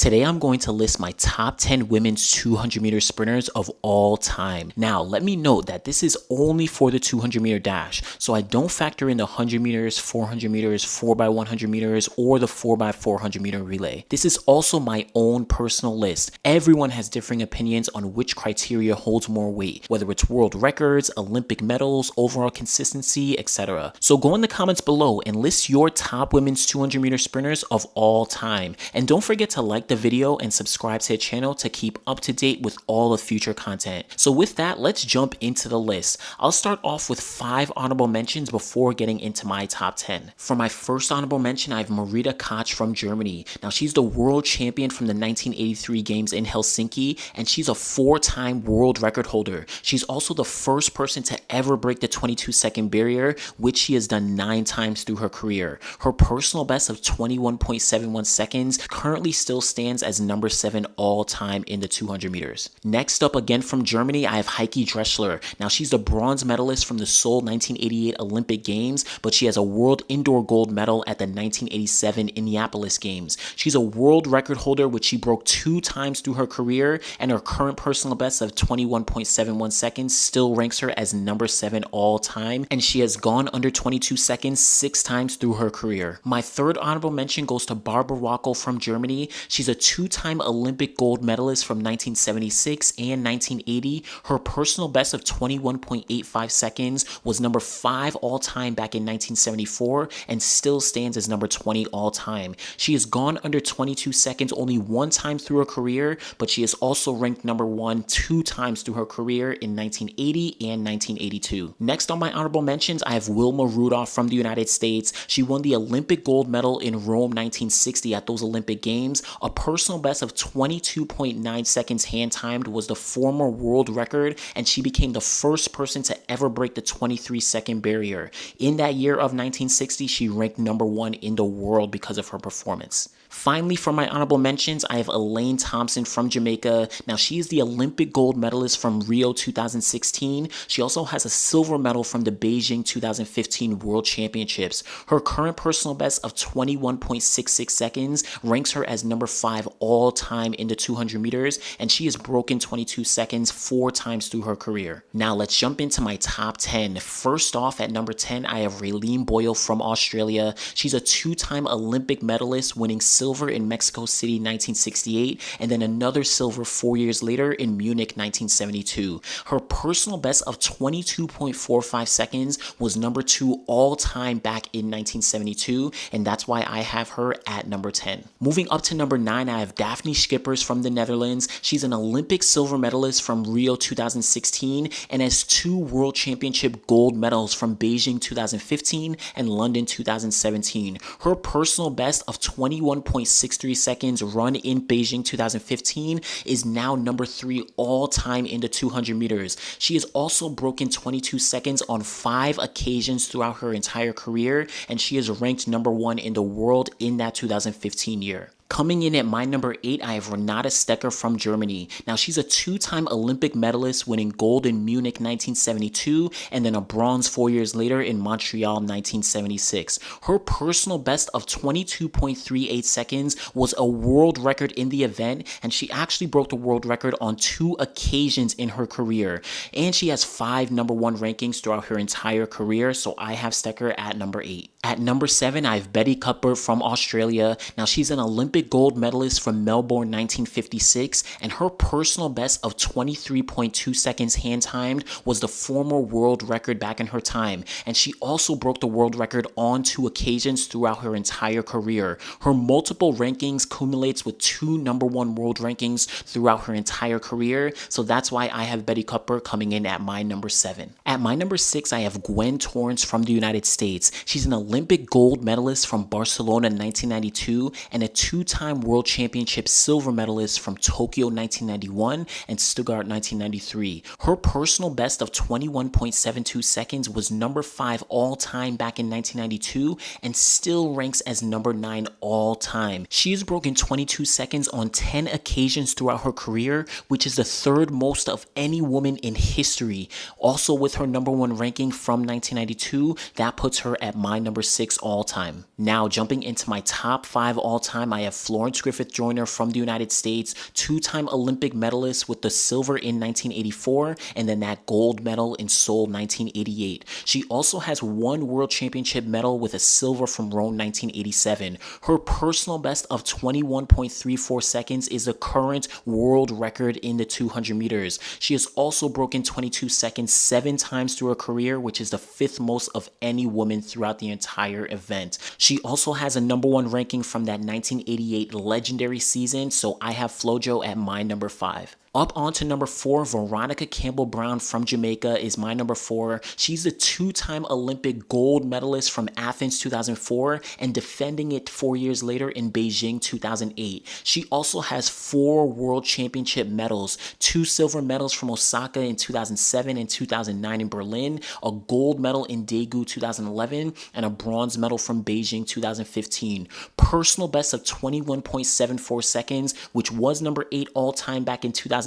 Today I'm going to list my top 10 women's 200 meter sprinters of all time. Now, let me note that this is only for the 200 meter dash, so I don't factor in the 100 meters, 400 meters, 4x100 meters, or the 4x400 meter relay. This is also my own personal list. Everyone has differing opinions on which criteria holds more weight, whether it's world records, Olympic medals, overall consistency, etc. So go in the comments below and list your top women's 200 meter sprinters of all time. And don't forget to like the video and subscribe to the channel to keep up to date with all the future content. So with that, let's jump into the list. I'll start off with 5 honorable mentions before getting into my top 10. For my first honorable mention, I have Marita Koch from Germany. Now, she's the world champion from the 1983 games in Helsinki, and she's a 4-time world record holder. She's also the first person to ever break the 22-second barrier, which she has done 9 times through her career. Her personal best of 21.71 seconds currently still stands as number 7 all time in the 200 meters. Next up, again from Germany, I have Heike Drechsler. Now, she's the bronze medalist from the Seoul 1988 Olympic Games, but she has a world indoor gold medal at the 1987 Indianapolis Games. She's a world record holder, which she broke 2 times through her career, and her current personal best of 21.71 seconds still ranks her as number 7 all time, and she has gone under 22 seconds 6 times through her career. My third honorable mention goes to Barbara Wackel from Germany. She's a 2-time Olympic gold medalist from 1976 and 1980. Her personal best of 21.85 seconds was number 5 all time back in 1974 and still stands as number 20 all time. She has gone under 22 seconds only 1 time through her career, but she is also ranked number 1 2 times through her career in 1980 and 1982. Next on my honorable mentions, I have Wilma Rudolph from the United States. She won the Olympic gold medal in Rome 1960 at those Olympic Games. A personal best of 22.9 seconds hand timed was the former world record, and she became the first person to ever break the 23-second barrier. In that year of 1960, she ranked number 1 in the world because of her performance. Finally, for my honorable mentions, I have ELAINE Thompson from Jamaica. Now, she is the Olympic gold medalist from Rio 2016. She also has a silver medal from the Beijing 2015 World Championships. Her current personal best of 21.66 seconds ranks her as number 5 all time in the 200 meters, and she has broken 22 seconds 4 times through her career. Now, let's jump into my top 10. First off, at number 10, I have Raeleen Boyle from Australia. She's a 2-time Olympic medalist, winning silver in Mexico City 1968, and then another silver 4 years later in Munich 1972. Her personal best of 22.45 seconds was number 2 all time back in 1972, and that's why I have her at number 10. Moving up to number 9, I have DAFNE Schippers from the Netherlands. She's an Olympic silver medalist from Rio 2016 and has 2 World Championship gold medals from Beijing 2015 and London 2017. Her personal best of 21.63 seconds run in Beijing 2015 is now number 3 all time in the 200 meters. She has also broken 22 seconds on 5 occasions throughout her entire career, and she is ranked number 1 in the world in that 2015 year. Coming in at my number 8, I have Renate Stecher from Germany. Now, she's a 2-time Olympic medalist, winning gold in Munich 1972 and then a bronze 4 years later in Montreal 1976. Her personal best of 22.38 seconds was a world record in the event, and she actually broke the world record on 2 occasions in her career. And she has 5 number 1 rankings throughout her entire career, so I have Stecher at number 8. At number 7, I have Betty Cuthbert from Australia. Now, she's an Olympic gold medalist from Melbourne 1956, and her personal best of 23.2 seconds hand timed was the former world record back in her time, and she also broke the world record on 2 occasions throughout her entire career. Her multiple rankings cumulates with 2 number 1 world rankings throughout her entire career, so that's why I have Betty Cuthbert coming in at my number 7. At my number 6, I have GWEN Torrence from the United States. She's an Olympic gold medalist from Barcelona 1992 and a 2-time World Championship silver medalist from Tokyo 1991 and Stuttgart 1993. Her personal best of 21.72 seconds was number 5 all time back in 1992 and still ranks as number 9 all time. She has broken 22 seconds on 10 occasions throughout her career, which is the 3rd most of any woman in history. Also, with her number 1 ranking from 1992, that puts her at my number 6 all time. Now, jumping into my top 5 all time, I have Florence Griffith-Joyner from the United States, two-time Olympic medalist with the silver in 1984 and then that gold medal in Seoul 1988. She also has one World Championship medal with a silver from Rome 1987. Her personal best of 21.34 seconds is the current world record in the 200 meters. She has also broken 22 seconds 7 times through her career, which is the 5th most of any woman throughout the entire event. She also has a #1 ranking from that 1988 legendary season, so I have Flojo at my number 5. Up on to number 4, Veronica Campbell-Brown from Jamaica is my number 4. She's a 2-time Olympic gold medalist from Athens 2004 and defending it 4 years later in Beijing 2008. She also has 4 World Championship medals, 2 silver medals from Osaka in 2007 and 2009 in Berlin, a gold medal in Daegu 2011, and a bronze medal from Beijing 2015. Personal best of 21.74 seconds, which was number 8 all-time back in 2008,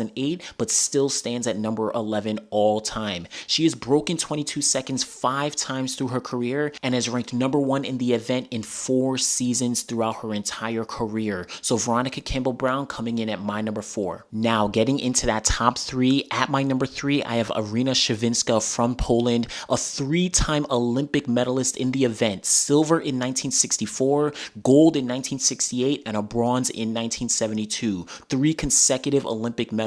but still stands at number 11 all time. She has broken 22 seconds 5 times through her career and has ranked number 1 in the event in 4 seasons throughout her entire career. So Veronica Campbell-Brown coming in at my number 4. Now getting into that top 3, at my number 3 I have Irina Shewinska from Poland, a 3-time Olympic medalist in the event, silver in 1964, gold in 1968, and a bronze in 1972. 3 consecutive Olympic medals.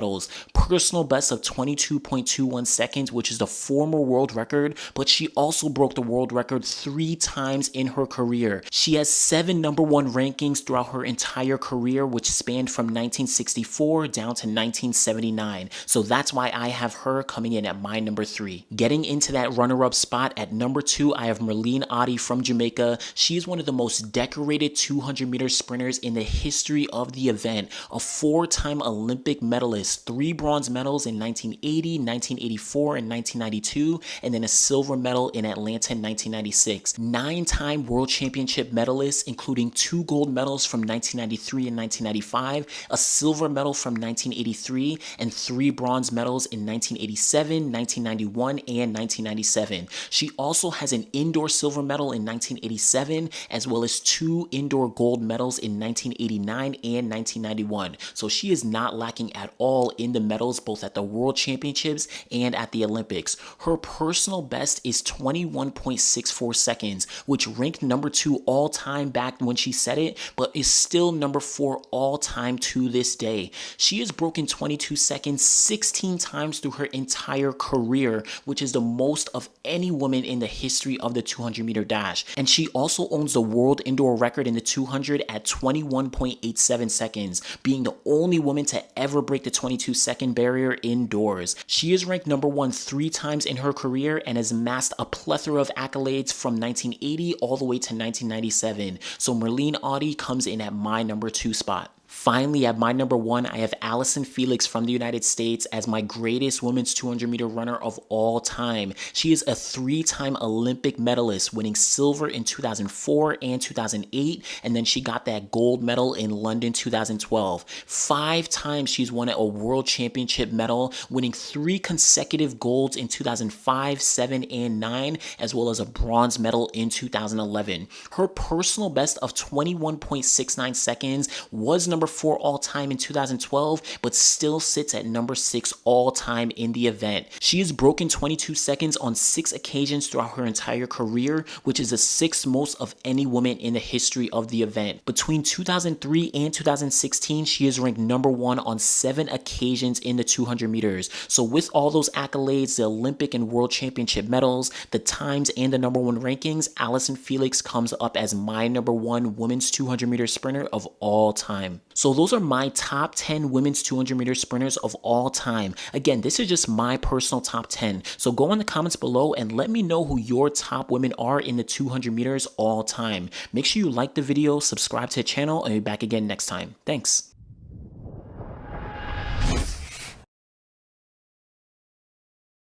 Personal best of 22.21 seconds, which is the former world record, but she also broke the world record 3 times in her career. She has 7 #1 rankings throughout her entire career, which spanned from 1964 down to 1979. So that's why I have her coming in at my number 3. Getting into that runner-up spot at number 2, I have Merlene Ottey from Jamaica. She is one of the most decorated 200-meter sprinters in the history of the event, a 4-time Olympic medalist, 3 bronze medals in 1980, 1984, and 1992, and then a silver medal in Atlanta in 1996. 9-time World Championship medalist, including 2 gold medals from 1993 and 1995, a silver medal from 1983, and 3 bronze medals in 1987, 1991, and 1997. She also has an indoor silver medal in 1987, as well as 2 indoor gold medals in 1989 and 1991. So she is not lacking at all in the medals, both at the World Championships and at the Olympics. Her personal best is 21.64 seconds, which ranked number 2 all time back when she set it, but is still number 4 all time to this day. She has broken 22 seconds 16 times through her entire career, which is the most of any woman in the history of the 200-meter dash. And she also owns the world indoor record in the 200 at 21.87 seconds, being the only woman to ever break the 22-second barrier indoors. She is ranked number 1 3 times in her career and has amassed a plethora of accolades from 1980 all the way to 1997. So Merlene Ottey comes in at my number 2 spot. Finally, at my number 1, I have Allyson Felix from the United States as my greatest women's 200-meter runner of all time. She is a 3-time Olympic medalist, winning silver in 2004 and 2008, and then she got that gold medal in London 2012. 5 times she's won a World Championship medal, winning 3 consecutive golds in 2005, 7, and 9, as well as a bronze medal in 2011. Her personal best of 21.69 seconds was number 4 all time in 2012, but still sits at number 6 all time in the event. She has broken 22 seconds on 6 occasions throughout her entire career, which is the 6th most of any woman in the history of the event. Between 2003 and 2016, she is ranked number 1 on 7 occasions in the 200 meters. So with all those accolades, the Olympic and World Championship medals, the times, and the number 1 rankings, Allyson Felix comes up as my number 1 women's 200 meter sprinter of all time. So those are my top 10 women's 200 meter sprinters of all time. Again, this is just my personal top 10. So go in the comments below and let me know who your top women are in the 200 meters all time. Make sure you like the video, subscribe to the channel, and be back again next time. Thanks.